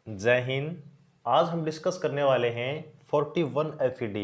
जय हिंद। आज हम डिस्कस करने वाले हैं 41 FED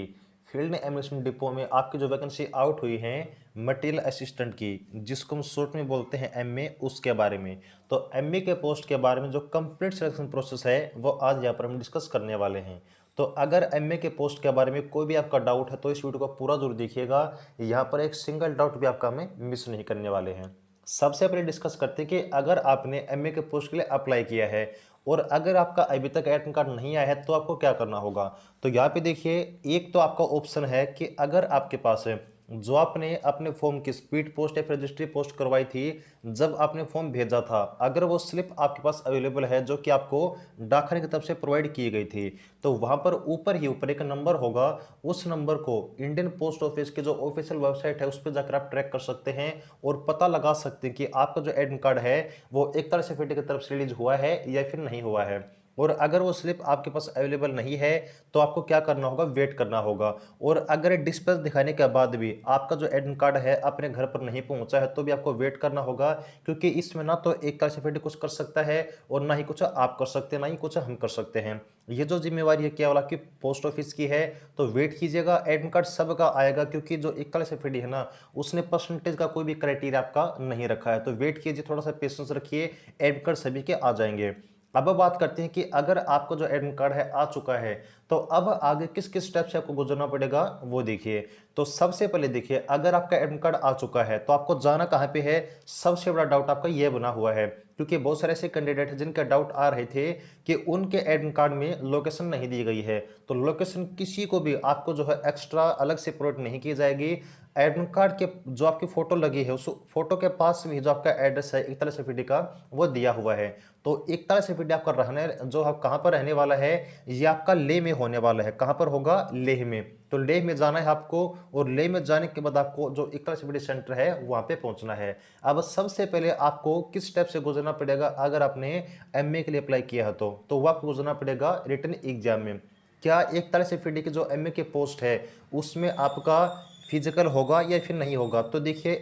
फील्ड एम्यूनिशन डिपो में आपकी जो वैकेंसी आउट हुई है मटेरियल असिस्टेंट की, जिसको हम शॉर्ट में बोलते हैं MA, उसके बारे में। तो MA के पोस्ट के बारे में जो कंप्लीट सिलेक्शन प्रोसेस है वो आज यहाँ पर हम डिस्कस करने वाले हैं। तो अगर MA के पोस्ट के बारे में कोई भी आपका डाउट है तो इस वीडियो को पूरा जरूर देखिएगा। यहाँ पर एक सिंगल डाउट भी आपका हमें मिस नहीं करने वाले हैं। सबसे पहले डिस्कस करते हैं कि अगर आपने एमए के पोस्ट के लिए अप्लाई किया है और अगर आपका अभी तक एडमिट कार्ड नहीं आया है तो आपको क्या करना होगा। तो यहाँ पे देखिए, एक तो आपका ऑप्शन है कि अगर आपके पास है जो आपने अपने फॉर्म की स्पीड पोस्ट या फिर रजिस्ट्री पोस्ट करवाई थी, जब आपने फॉर्म भेजा था, अगर वो स्लिप आपके पास अवेलेबल है जो कि आपको डाकखाने की तरफ से प्रोवाइड की गई थी, तो वहां पर ऊपर एक नंबर होगा। उस नंबर को इंडियन पोस्ट ऑफिस की जो ऑफिशियल वेबसाइट है उस पर जाकर आप ट्रैक कर सकते हैं और पता लगा सकते हैं कि आपका जो एडमिट कार्ड है वो एक तरह से FED की तरफ से रिलीज हुआ है या फिर नहीं हुआ है। और अगर वो स्लिप आपके पास अवेलेबल नहीं है तो आपको क्या करना होगा, वेट करना होगा। और अगर डिस्पैच दिखाने के बाद भी आपका जो एडमिट कार्ड है अपने घर पर नहीं पहुंचा है तो भी आपको वेट करना होगा, क्योंकि इसमें ना तो एक तरह से FED कुछ कर सकता है और ना ही कुछ आप कर सकते हैं, ना ही कुछ हम कर सकते हैं। ये जो जिम्मेवारी है केवल आपकी पोस्ट ऑफिस की है। तो वेट कीजिएगा, एडमिट कार्ड सबका आएगा, क्योंकि जो एक तरह से FED है ना उसने परसेंटेज का कोई भी क्राइटेरिया आपका नहीं रखा है। तो वेट कीजिए, थोड़ा सा पेशेंस रखिए, एडमिट कार्ड सभी के आ जाएंगे। अब बात करते हैं कि अगर आपको जो एडमिट कार्ड है आ चुका है तो अब आगे किस किस स्टेप से आपको गुजरना पड़ेगा वो देखिए। तो सबसे पहले देखिए, अगर आपका एडमिट कार्ड आ चुका है तो आपको जाना कहाँ पे है। सबसे बड़ा डाउट आपका ये बना हुआ है, क्योंकि बहुत सारे ऐसे कैंडिडेट हैं जिनके डाउट आ रहे थे कि उनके एडमिट कार्ड में लोकेशन नहीं दी गई है। तो लोकेशन किसी को भी आपको जो है एक्स्ट्रा अलग से प्रोवाइड नहीं की जाएगी। एडमिट कार्ड के जो आपकी फोटो लगी है उस फोटो के पास में जो आपका एड्रेस है एक तरह से FED का वो दिया हुआ है। तो एक तरह से FED आपका रहने जो आप कहाँ पर रहने वाला है, ये आपका लेह में होने वाला है। कहाँ पर होगा, लेह में। तो लेह में जाना है आपको और लेह में जाने के बाद आपको जो एक तरह से FED सेंटर है वहां पे पहुंचना है। अब सबसे पहले आपको किस स्टेप से गुजरना पड़ेगा, अगर आपने MA के लिए अप्लाई किया है तो वो आपको गुजरना पड़ेगा रिटन एग्जाम में। क्या एक तरह से FED की जो MA के पोस्ट है उसमें आपका फिजिकल होगा या फिर नहीं होगा। तो देखिए,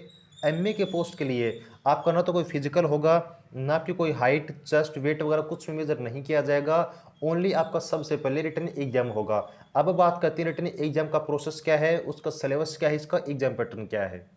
MA के पोस्ट के लिए आपका ना तो कोई फिजिकल होगा, ना आपकी कोई हाइट चेस्ट वेट वगैरह कुछ भी मेजर नहीं किया जाएगा। ओनली आपका सबसे पहले रिटन एग्जाम होगा। अब बात करते हैं रिटन एग्जाम का प्रोसेस क्या है, उसका सिलेबस क्या है, इसका एग्जाम पैटर्न क्या है।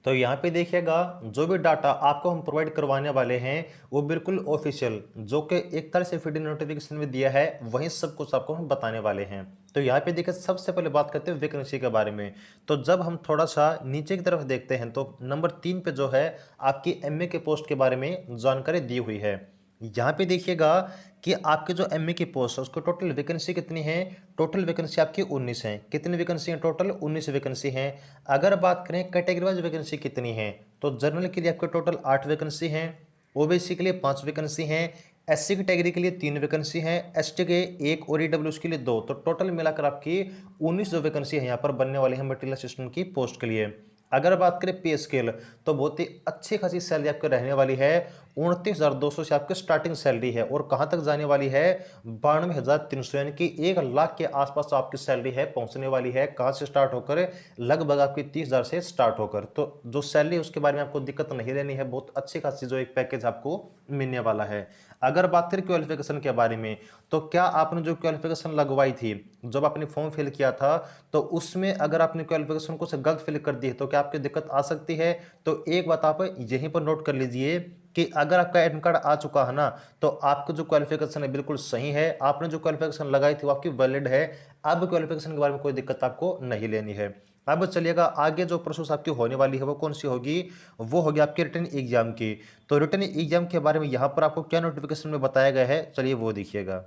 तो यहाँ पे देखिएगा, जो भी डाटा आपको हम प्रोवाइड करवाने वाले हैं वो बिल्कुल ऑफिशियल, जो कि एक तरह से FED नोटिफिकेशन में दिया है वहीं सब कुछ आपको हम बताने वाले हैं। तो यहाँ पे देखिए, सबसे पहले बात करते हैं वैकेंसी के बारे में। तो जब हम थोड़ा सा नीचे की तरफ देखते हैं तो नंबर 3 पे जो है आपकी MA के पोस्ट के बारे में जानकारी दी हुई है। यहाँ पे देखिएगा कि आपके जो MA की पोस्ट है उसको टोटल वैकेंसी कितनी है। टोटल वैकेंसी आपकी 19 है। कितनी वैकेंसी है टोटल, 19 वैकेंसी है। अगर बात करें कैटेगरी वाइज वैकेंसी कितनी है, तो जनरल के लिए आपके टोटल 8 वैकेंसी हैं, OBC के लिए 5 वैकेंसी हैं, SC कैटेगरी के लिए 3 वैकेंसी हैं, ST के 1 और EWS के लिए 2। तो टोटल मिलाकर आपकी 19 जो वैकेंसी है यहाँ पर बनने वाली है मटेरियल असिस्टेंट की पोस्ट के लिए। अगर बात करें पे स्केल, तो बहुत ही अच्छी खासी सैलरी आपकी रहने वाली है। 29,200 से आपकी स्टार्टिंग सैलरी है और कहां तक जाने वाली है, 92,300, यानी कि 1 लाख के आसपास आपकी सैलरी है पहुंचने वाली है। कहां से स्टार्ट होकर, लगभग आपकी 30,000 से स्टार्ट होकर। तो जो सैलरी है उसके बारे में आपको दिक्कत नहीं लेनी है, बहुत अच्छी खासी जो एक पैकेज आपको मिलने वाला है। अगर बात करें क्वालिफिकेशन के बारे में, तो क्या आपने जो क्वालिफिकेशन लगवाई थी जब आपने फॉर्म फिल किया था, तो उसमें अगर आपने क्वालिफिकेशन को गलत फिल कर दी है तो क्या आपकी दिक्कत आ सकती है। तो एक बात आप यहीं पर नोट कर लीजिए कि अगर आपका एडमिट कार्ड आ चुका है ना, तो आपका जो क्वालिफिकेशन है बिल्कुल सही है। आपने जो क्वालिफिकेशन लगाई थी वो आपकी वैलिड है। अब क्वालिफिकेशन के बारे में कोई दिक्कत आपको नहीं लेनी है। अब चलिएगा आगे, जो प्रोसेस आपकी होने वाली है वो कौन सी होगी, वो होगी आपके रिटन एग्जाम की। तो रिटन एग्जाम के बारे में यहाँ पर आपको क्या नोटिफिकेशन में बताया गया है, चलिए वो देखिएगा।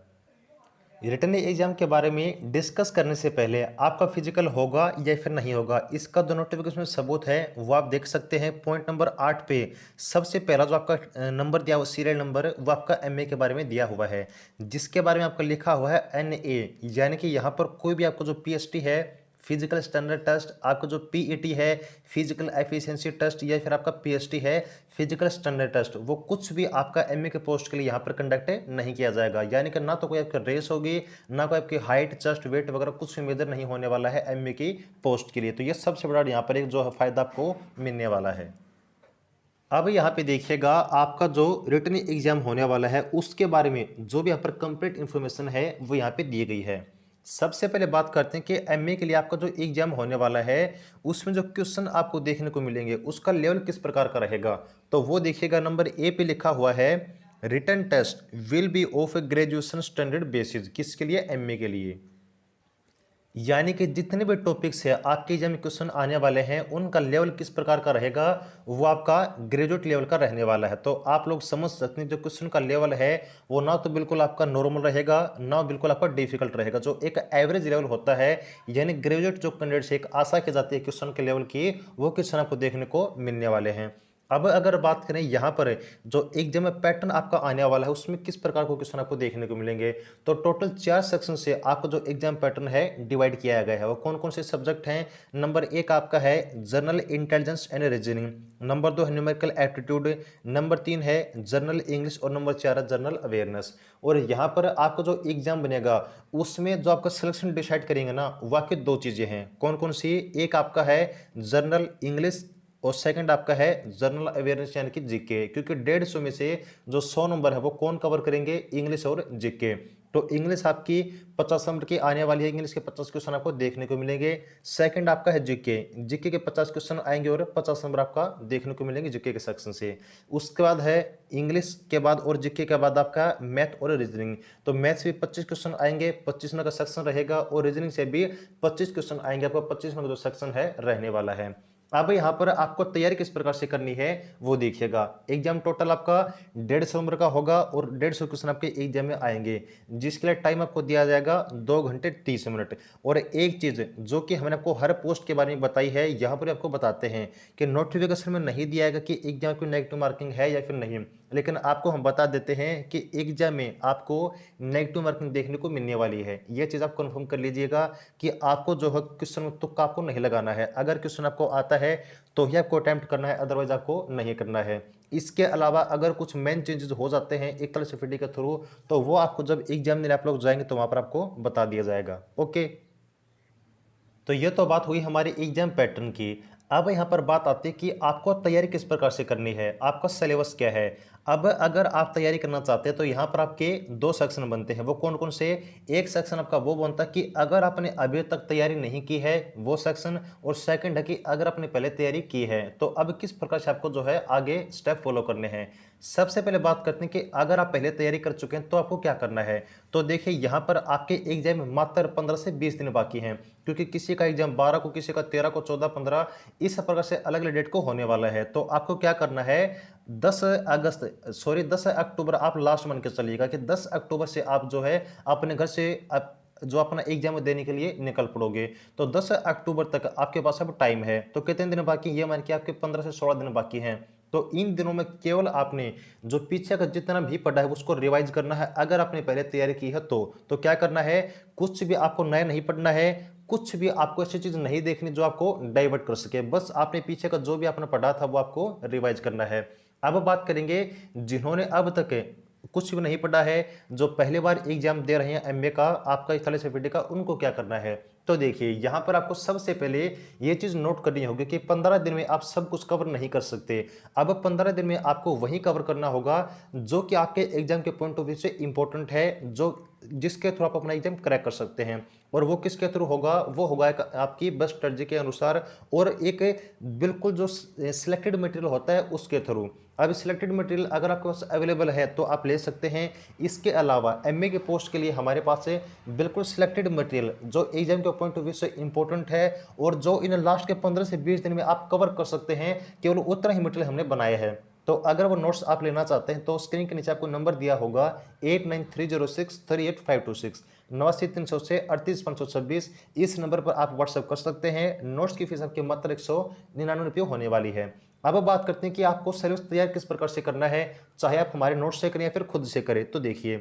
रिटन एग्जाम के बारे में डिस्कस करने से पहले आपका फिजिकल होगा या फिर नहीं होगा, इसका जो नोटिफिकेशन में सबूत है वो आप देख सकते हैं। पॉइंट नंबर 8 पे सबसे पहला जो आपका नंबर दिया हुआ, सीरियल नंबर, वो आपका MA के बारे में दिया हुआ है, जिसके बारे में आपका लिखा हुआ है NA। यानी कि यहाँ पर कोई भी आपको जो PST है, फिजिकल स्टैंडर्ड टेस्ट, आपका जो PET है, फिजिकल एफिशिएंसी टेस्ट, या फिर आपका PST है, फिजिकल स्टैंडर्ड टेस्ट, वो कुछ भी आपका MA के पोस्ट के लिए यहाँ पर कंडक्ट नहीं किया जाएगा। यानी कि ना तो कोई आपकी रेस होगी, ना कोई आपकी हाइट चेस्ट वेट वगैरह कुछ भी मेजर नहीं होने वाला है MA की पोस्ट के लिए। तो ये सबसे बड़ा यहाँ पर एक जो है फायदा आपको मिलने वाला है। अब यहाँ पे देखिएगा आपका जो रिटन एग्जाम होने वाला है उसके बारे में जो भी यहाँ पर कंप्लीट इन्फॉर्मेशन है वो यहाँ पे दी गई है। सबसे पहले बात करते हैं कि एमए के लिए आपका जो एग्जाम होने वाला है उसमें जो क्वेश्चन आपको देखने को मिलेंगे उसका लेवल किस प्रकार का रहेगा। तो वो देखिएगा नंबर ए पे लिखा हुआ है written test will be of graduation standard basis, किसके लिए, एमए के लिए। यानी कि जितने भी टॉपिक्स है आपके एग्जाम में क्वेश्चन आने वाले हैं उनका लेवल किस प्रकार का रहेगा, वो आपका ग्रेजुएट लेवल का रहने वाला है। तो आप लोग समझ सकते हैं जो क्वेश्चन का लेवल है वो ना तो बिल्कुल आपका नॉर्मल रहेगा ना बिल्कुल आपका डिफिकल्ट रहेगा, जो एक एवरेज लेवल होता है। यानी ग्रेजुएट जो कैंडिडेट से एक आशा की जाती है क्वेश्चन के लेवल की, वो क्वेश्चन आपको देखने को मिलने वाले हैं। अब अगर बात करें यहाँ पर जो एग्जाम में पैटर्न आपका आने वाला है उसमें किस प्रकार को क्वेश्चन आपको देखने को मिलेंगे, तो टोटल 4 सेक्शन से आपका जो एग्जाम पैटर्न है डिवाइड किया गया है। वो कौन कौन से सब्जेक्ट हैं, नंबर 1 आपका है general intelligence and reasoning, number 2 है न्यूमेरिकल एप्टीट्यूड, नंबर 3 है जनरल इंग्लिश और नंबर 4 है जनरल अवेयरनेस। और यहाँ पर आपका जो एग्जाम बनेगा उसमें जो आपका सिलेक्शन डिसाइड करेंगे ना वाकई 2 चीज़ें हैं। कौन कौन सी, एक आपका है जनरल इंग्लिश और सेकंड आपका है जनरल अवेयरनेस यानी कि जीके, क्योंकि 150 में से जो 100 नंबर है वो कौन कवर करेंगे, इंग्लिश और जीके। तो इंग्लिश आपकी 50 नंबर की आने वाली है, इंग्लिश के 50 क्वेश्चन आपको देखने को मिलेंगे। सेकंड आपका है जीके, जीके के 50 क्वेश्चन आएंगे और 50 नंबर आपका देखने को मिलेंगे जीके के सेक्शन से। उसके बाद है इंग्लिश के बाद और जीके के बाद आपका मैथ और रीजनिंग। तो मैथ से भी 25 क्वेश्चन आएंगे, 25 नंबर का सेक्शन रहेगा, और रीजनिंग से भी 25 क्वेश्चन आएंगे, आपका 25 नंबर जो सेक्शन है रहने वाला है। अब यहाँ पर आपको तैयारी किस प्रकार से करनी है वो देखिएगा। एग्जाम टोटल आपका 150 नंबर का होगा और 150 क्वेश्चन आपके एग्जाम में आएंगे, जिसके लिए टाइम आपको दिया जाएगा 2 घंटे 30 मिनट। और एक चीज़ जो कि हमने आपको हर पोस्ट के बारे में बताई है, यहाँ पर आपको बताते हैं कि नोटिफिकेशन में नहीं दिया जाएगा कि एग्जाम की नेगेटिव मार्किंग है या फिर नहीं, लेकिन आपको हम बता देते हैं कि एग्जाम में आपको नेगेटिव मार्किंग देखने को मिलने वाली है। ये चीज़ आप कंफर्म कर लीजिएगा कि आपको जो है क्वेश्चन में तुक्का आपको नहीं लगाना है। अगर क्वेश्चन आपको आता है तो ही आपको अटैम्प्ट करना है, अदरवाइज आपको नहीं करना है। इसके अलावा अगर कुछ मेन चेंजेस हो जाते हैं एक तरह से FD के थ्रू, तो वो आपको जब एग्जाम देने आप लोग जाएंगे तो वहाँ पर आपको बता दिया जाएगा। ओके, तो ये तो बात हुई हमारे एग्जाम पैटर्न की। अब यहाँ पर बात आती है कि आपको तैयारी किस प्रकार से करनी है, आपका सिलेबस क्या है। अब अगर आप तैयारी करना चाहते हैं तो यहाँ पर आपके 2 सेक्शन बनते हैं। वो कौन कौन से, एक सेक्शन आपका वो बनता है कि अगर आपने अभी तक तैयारी नहीं की है वो सेक्शन, और सेकंड है कि अगर आपने पहले तैयारी की है तो अब किस प्रकार से आपको जो है आगे स्टेप फॉलो करने हैं। सबसे पहले बात करते हैं कि अगर आप पहले तैयारी कर चुके हैं तो आपको क्या करना है। तो देखिए यहाँ पर आपके एग्जाम में मात्र 15 से 20 दिन बाकी हैं, क्योंकि किसी का एग्जाम 12 को, किसी का 13 को, 14, 15 इस प्रकार से अलग अलग डेट को होने वाला है। तो आपको क्या करना है, 10 अक्टूबर आप लास्ट मान के चलिएगा कि 10 अक्टूबर से आप जो है अपने घर से जो अपना एग्जाम देने के लिए निकल पड़ोगे। तो 10 अक्टूबर तक आपके पास अब टाइम है। तो कितने दिन बाकी, ये मान के आपके 15 से 16 दिन बाकी हैं। तो इन दिनों में केवल आपने जो पीछे का जितना भी पढ़ा है उसको रिवाइज करना है। अगर आपने पहले तैयारी की है तो क्या करना है, कुछ भी आपको नया नहीं पढ़ना है, कुछ भी आपको ऐसी चीज नहीं देखनी जो आपको डाइवर्ट कर सके। बस आपने पीछे का जो भी आपने पढ़ा था वो आपको रिवाइज करना है। अब बात करेंगे जिन्होंने अब तक कुछ भी नहीं पढ़ा है, जो पहली बार एग्जाम दे रहे हैं एमए का, आपका 41 का, उनको क्या करना है। तो देखिए यहाँ पर आपको सबसे पहले ये चीज़ नोट करनी होगी कि 15 दिन में आप सब कुछ कवर नहीं कर सकते। अब 15 दिन में आपको वही कवर करना होगा जो कि आपके एग्जाम के पॉइंट ऑफ व्यू से इंपॉर्टेंट है, जो जिसके थ्रू आप अपना एग्जाम क्रैक कर सकते हैं। और वो किसके थ्रू होगा, वो होगा एक आपकी बेस्ट स्ट्रेटजी के अनुसार और एक बिल्कुल जो सिलेक्टेड मटेरियल होता है उसके थ्रू। अब सिलेक्टेड मटेरियल अगर आपके पास अवेलेबल है तो आप ले सकते हैं। इसके अलावा एमए के पोस्ट के लिए हमारे पास है बिल्कुल सिलेक्टेड मटेरियल जो एग्जाम के पॉइंट ऑफ व्यू से इंपॉर्टेंट है और जो इन लास्ट के 15 से 20 दिन में आप कवर कर सकते हैं। केवल उतना ही मटेरियल हमने बनाया है। तो अगर वो नोट्स आप लेना चाहते हैं तो स्क्रीन के नीचे आपको नंबर दिया होगा 8930638526, 89 से 38 इस नंबर पर आप व्हाट्सएप कर सकते हैं। नोट्स की फीस आपकी मात्र 199 रुपये होने वाली है। अब बात करते हैं कि आपको सिलेबस तैयार किस प्रकार से करना है, चाहे आप हमारे नोट्स से करें या फिर खुद से करें। तो देखिए,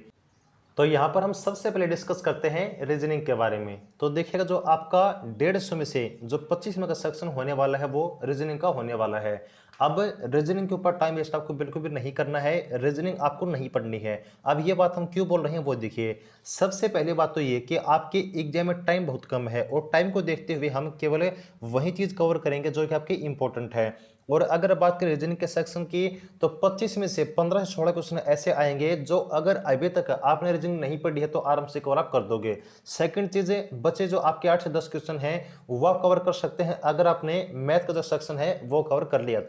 तो यहाँ पर हम सबसे पहले डिस्कस करते हैं रीजनिंग के बारे में। तो देखिएगा जो आपका 150 में से जो 25 में का सेक्शन होने वाला है वो रीजनिंग का होने वाला है। अब रीजनिंग के ऊपर टाइम वेस्ट आपको बिल्कुल भी नहीं करना है, रीजनिंग आपको नहीं पढ़नी है। अब ये बात हम क्यों बोल रहे हैं वो देखिए। सबसे पहली बात तो ये कि आपके एग्जाम में टाइम बहुत कम है और टाइम को देखते हुए हम केवल वही चीज़ कवर करेंगे जो कि आपकी इंपॉर्टेंट है। और अगर बात करें रीजनिंग के सेक्शन की, तो 25 में से 15 से 16 क्वेश्चन ऐसे आएंगे जो अगर अभी तक आपने रीजनिंग नहीं पढ़ी है तो आराम से कवर आप कर दोगे। सेकंड चीज़ है, बचे जो आपके 8 से 10 क्वेश्चन हैं वो आप कवर कर सकते हैं अगर आपने मैथ का जो सेक्शन है वो कवर कर लिया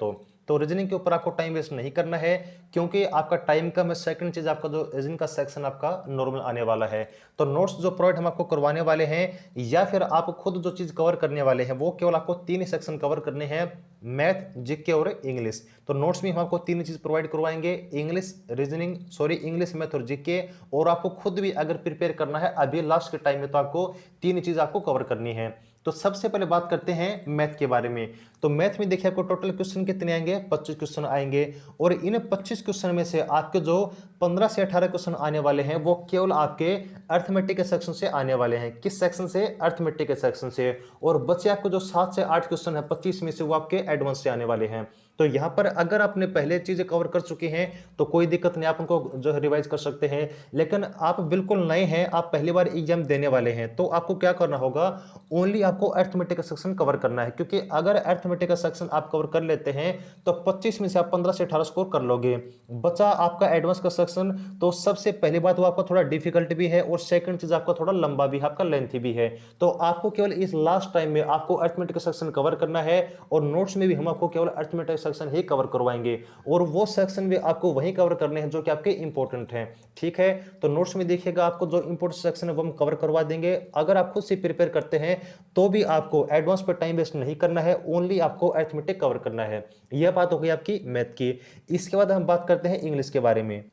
तो रीजनिंग के ऊपर आपको टाइम वेस्ट नहीं करना है क्योंकि आपका टाइम कम है। सेकंड चीज, आपका जो रीजनिंग का सेक्शन आपका नॉर्मल आने वाला है। तो नोट्स जो प्रोवाइड हम आपको करवाने वाले हैं या फिर आप खुद जो चीज कवर करने वाले हैं वो केवल आपको 3 ही सेक्शन कवर करने हैं, मैथ, जीके और इंग्लिश। तो नोट्स में हम आपको 3 चीज प्रोवाइड करवाएंगे, इंग्लिश, मैथ और जीके। और आपको खुद भी अगर प्रिपेयर करना है अभी लास्ट के टाइम में तो आपको 3 चीज आपको कवर करनी है। तो सबसे पहले बात करते हैं मैथ के बारे में। तो मैथ में देखिए आपको टोटल क्वेश्चन कितने आएंगे, 25 क्वेश्चन आएंगे। और इन 25 क्वेश्चन में से आपके जो 15 से 18 क्वेश्चन आने वाले हैं वो केवल आपके अर्थमेटिक के सेक्शन से आने वाले हैं। किस सेक्शन से? अर्थमेटिक के सेक्शन से। और बचे आपको जो 7 से 8 क्वेश्चन है 25 में से वो आपके एडवांस से आने वाले हैं। तो यहां पर अगर आपने पहले चीजें कवर कर चुके हैं तो कोई दिक्कत नहीं, आप उनको जो है रिवाइज कर सकते हैं। लेकिन आप बिल्कुल नए हैं, आप पहली बार एग्जाम देने वाले हैं, तो आपको क्या करना होगा, ओनली आपको अर्थमेटिक का सेक्शन कवर करना है। क्योंकि अगर अर्थमेटिक का सेक्शन आप कवर कर लेते हैं तो 25 में से आप 15 से 18 स्कोर कर लोगे। बचा आपका एडवांस का सेक्शन, तो सबसे पहली बात वो आपका थोड़ा डिफिकल्ट भी है और सेकंड चीज आपका थोड़ा लंबा भी है, आपका लेंथी भी है। तो आपको केवल इस लास्ट टाइम में आपको अर्थमेटिक का सेक्शन कवर करना है और नोट्स में भी हम आपको केवल अर्थमेटिक सेक्शन ही कवर करवाएंगे और वो सेक्शन भी आपको वही कवर करने हैं जो कि आपके इंपॉर्टेंट हैं। ठीक है, तो नोट्स में देखिएगा आपको जो इंपॉर्टेंट सेक्शन है वो हम कवर करवा देंगे। अगर आप खुद से प्रिपेयर करते हैं तो भी आपको एडवांस पर टाइम वेस्ट नहीं करना है, ओनली आपको अरिथमेटिक कवर करना है। यह बात हो गई आपकी मैथ की। इसके बाद हम बात करते हैं इंग्लिश के बारे में।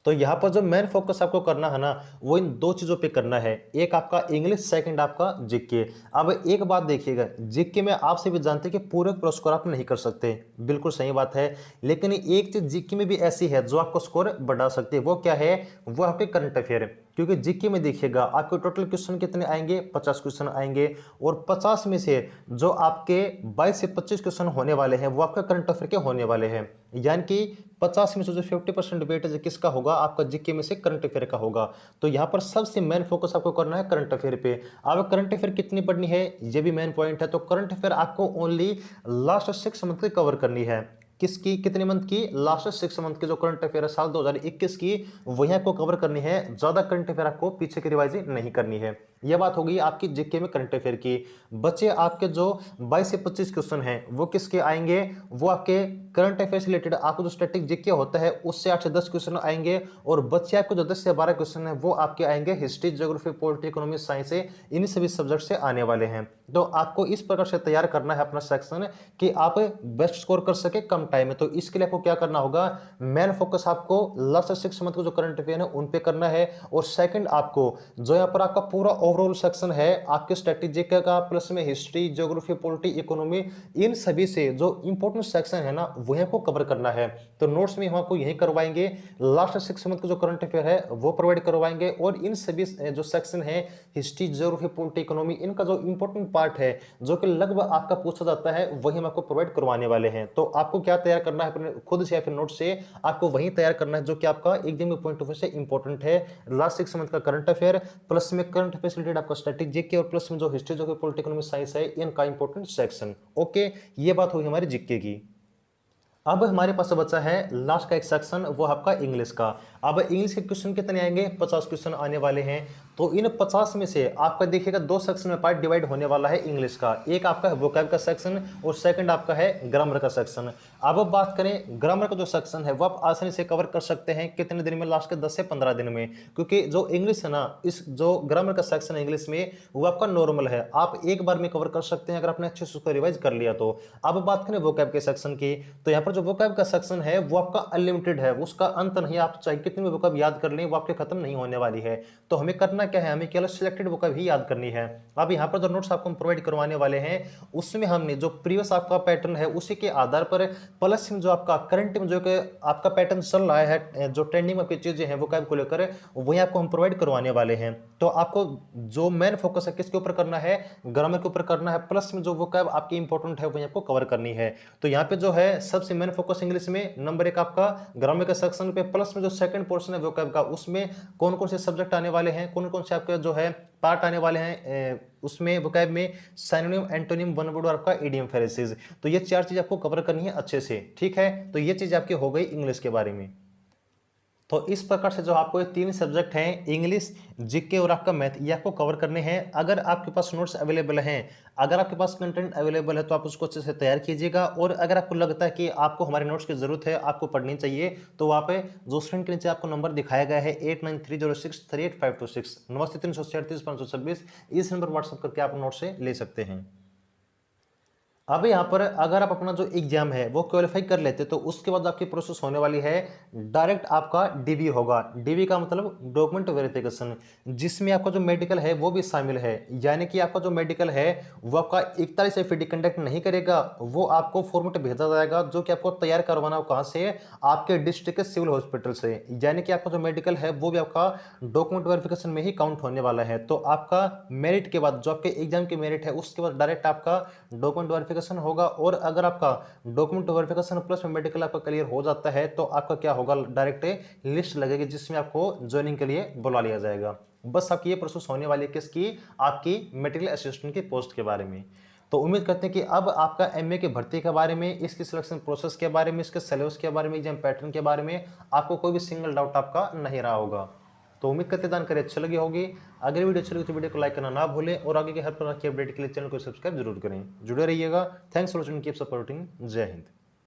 तो यहां पर जो मेन फोकस आपको करना है ना वो इन 2 चीजों पे करना है, एक आपका इंग्लिश, सेकंड आपका जीके। अब एक बात देखिएगा, जीके में आपसे भी जानते हैं कि पूरे पूरा स्कोर आप नहीं कर सकते, बिल्कुल सही बात है। लेकिन एक चीज जीके में भी ऐसी है जो आपको स्कोर बढ़ा सकती है, वो क्या है, वो आपके करंट अफेयर। क्योंकि जीके में देखिएगा आपके टोटल क्वेश्चन कितने आएंगे, 50 क्वेश्चन आएंगे। और 50 में से जो आपके 22 से 25 क्वेश्चन होने वाले हैं वो आपका करंट अफेयर के होने वाले हैं। यानी कि 50 में से जो 50% वेटेज किसका होगा, आपका जीके में से करंट अफेयर का होगा। तो यहां पर सबसे मेन फोकस आपको करना है करंट अफेयर पे। अब करंट अफेयर कितनी पढ़नी है ये भी मेन पॉइंट है। तो करंट अफेयर आपको ओनली लास्ट 6 मंथ की कवर करनी है। किसकी, कितने मंथ की, लास्ट 6 मंथ के जो करंट अफेयर है साल 2021 की, वही आपको कवर करनी है। ज्यादा करंट अफेयर आपको पीछे की रिवाइज नहीं करनी है। यह बात होगी आपकी जीके में करंट अफेयर की। बचे आपके जो 22 से 25 क्वेश्चन हैं वो किसके आएंगे, वो आपके करंट अफेयर से रिलेटेड आपको जो स्टैटिक जीके होता है उससे 8 से 10 क्वेश्चन आएंगे। और बच्चे आपको जो 10 से 12 क्वेश्चन है वो आपके आएंगे history, geography, polity, economy, science से, इन सभी सब्जेक्ट से आने वाले हैं। तो आपको इस प्रकार से तैयार करना है अपना सेक्शन कि आप बेस्ट स्कोर कर सके कम टाइम में। तो इसके लिए आपको क्या करना होगा, मेन फोकस आपको लास्ट 6 मंथ को जो करंट अफेयर है उन पे करना है। और सेकंड आपको जो यहाँ पर आपका पूरा ओवरऑल सेक्शन है आपके स्ट्रेटेजिक का, प्लस में हिस्ट्री, ज्योग्राफी, पॉलिटी, इकोनॉमी, इन सभी से जो इंपॉर्टेंट सेक्शन है ना वही आपको कवर करना है। तो नोट्स में हम आपको यही करवाएंगे, लास्ट 6 मंथ का जो करंट अफेयर है वो प्रोवाइड करवाएंगे। और इन सभी जो सेक्शन है हिस्ट्री, ज्योग्राफी, पॉलिटी, इकोनॉमी, इनका जो इंपॉर्टेंट पार्ट है जो कि लगभग आपका पूछा जाता है वही हम आपको प्रोवाइड करवाने वाले हैं। तो आपको क्या तैयार करना है अपने खुद से या फिर नोट से, आपको वही तैयार करना है जो कि आपका एग्जाम के पॉइंट ऑफ व्यू से इंपॉर्टेंट है। लास्ट 6 मंथ का करंट अफेयर, प्लस में करंट अफेयर से रिलेटेड आपका स्टैटिक जीके, और प्लस में जो हिस्ट्री, जो कि पॉलिटिकल इकोनॉमी, साइंस है, इनका इंपॉर्टेंट सेक्शन। ओके, ये बात होगी हमारी जीके की। अब हमारे पास बचा है लास्ट का एक सेक्शन, वो आपका इंग्लिश का। अब इंग्लिश के क्वेश्चन कितने आएंगे, 50 क्वेश्चन आने वाले हैं। तो इन 50 में से आपका देखिएगा 2 सेक्शन में पार्ट डिवाइड होने वाला है इंग्लिश का। एक आपका है वोकैब का सेक्शन और सेकंड आपका है ग्रामर का सेक्शन। अब बात करें ग्रामर का जो सेक्शन है वो आप आसानी से कवर कर सकते हैं कितने दिन में, लास्ट के 10 से 15 दिन में। क्योंकि जो इंग्लिश है ना, इस जो ग्रामर का सेक्शन है इंग्लिश में वो आपका नॉर्मल है, आप एक बार में कवर कर सकते हैं अगर आपने अच्छे से उसको रिवाइज कर लिया तो। अब बात करें वोकैब के सेक्शन की, तो यहाँ पर जो वोकैब का सेक्शन है वो आपका अनलिमिटेड है, उसका अंत नहीं, आप चाहे कितनी भी वोकैब याद कर लें वो आपके खत्म नहीं होने वाली है। तो हमें करना क्या है, हमें केवल सिलेक्टेड वोकैब ही याद करनी है। अब यहाँ पर जो नोट्स आपको हम प्रोवाइड करवाने वाले हैं उसमें हमने जो प्रीवियस आपका पैटर्न है उसी के आधार पर प्लस में जो आपका करंट में जो कि आपका पैटर्न चल रहा है, जो ट्रेंडिंग में आपकी चीजें हैं वोकैब को लेकर, वही आपको हम प्रोवाइड करवाने वाले हैं। तो आपको जो मेन फोकस है किसके ऊपर करना है, ग्रामर के ऊपर करना है, प्लस में जो वोकैब आपकी इंपॉर्टेंट है वही आपको कवर करनी है। तो यहाँ पे जो है सबसे मेन फोकस इंग्लिश में नंबर 1 आपका ग्रामर के सेक्शन पे, प्लस में जो सेकंड पोर्शन है वोकैब का उसमें कौन कौन से सब्जेक्ट आने वाले हैं, कौन कौन से आपके जो है पार्ट आने वाले हैं, उसमें वोकैब में सिनोनिम, एंटोनिम, वन वर्ड और आपका इडियम फ्रेजेस। तो ये 4 चीज आपको कवर करनी है अच्छे से, ठीक है। तो ये चीज आपकी हो गई इंग्लिश के बारे में। तो इस प्रकार से जो आपको ये 3 सब्जेक्ट हैं, इंग्लिश, जीके और आपका मैथ, ये आपको कवर करने हैं। अगर आपके पास नोट्स अवेलेबल हैं, अगर आपके पास कंटेंट अवेलेबल है तो आप उसको अच्छे से तैयार कीजिएगा। और अगर आपको लगता है कि आपको हमारे नोट्स की जरूरत है, आपको पढ़नी चाहिए, तो वहाँ पे जो स्क्रीन के नीचे आपको नंबर दिखाया गया है 8930638526 93363526, इस नंबर व्हाट्सएप करके आप नोट से ले सकते हैं। अब यहाँ पर अगर आप अपना जो एग्जाम है वो क्वालिफाई कर लेते तो उसके बाद आपकी प्रोसेस होने वाली है, डायरेक्ट आपका डीवी होगा। डीवी का मतलब डॉक्यूमेंट वेरिफिकेशन, जिसमें आपका जो मेडिकल है वो भी शामिल है। यानी कि आपका जो मेडिकल है वो आपका 41 एफईडी कंडक्ट नहीं करेगा, वो आपको फॉर्मेट भेजा जाएगा जो कि आपको तैयार करवाना हो कहाँ से, आपके डिस्ट्रिक्ट के सिविल हॉस्पिटल से। यानी कि आपका जो मेडिकल है वो भी आपका डॉक्यूमेंट वेरिफिकेशन में ही काउंट होने वाला है। तो आपका मेरिट के बाद जो आपके एग्जाम की मेरिट है उसके बाद डायरेक्ट आपका डॉक्यूमेंट वेरिफिकेशन होगा। और अगर आपका डॉक्यूमेंट वेरिफिकेशन प्लस में मेडिकल आपका क्लियर हो जाता है तो आपका क्या होगा, डायरेक्ट लिस्ट लगेगी जिसमें आपको ज्वाइनिंग के लिए बुला लिया जाएगा। बस आपकी ये प्रोसेस होने वाली है किसकी, आपकी मटेरियल असिस्टेंट की पोस्ट के बारे में। तो उम्मीद करते हैं कि अब आपका एमए की भर्ती के बारे में, इसकी सिलेक्शन प्रोसेस के बारे में, इसके सिलेबस के बारे में, एग्जाम पैटर्न के बारे में आपको कोई भी सिंगल डाउट आपका नहीं रहा होगा। तो उम्मीद करते जानकारी अच्छी लगी होगी। अगर वीडियो अच्छी लगी तो वीडियो को लाइक करना ना भूलें और आगे के हर प्रकार की अपडेट के लिए चैनल को सब्सक्राइब जरूर करें। जुड़े रहिएगा। Thanks for watching, keep supporting. जय हिंद।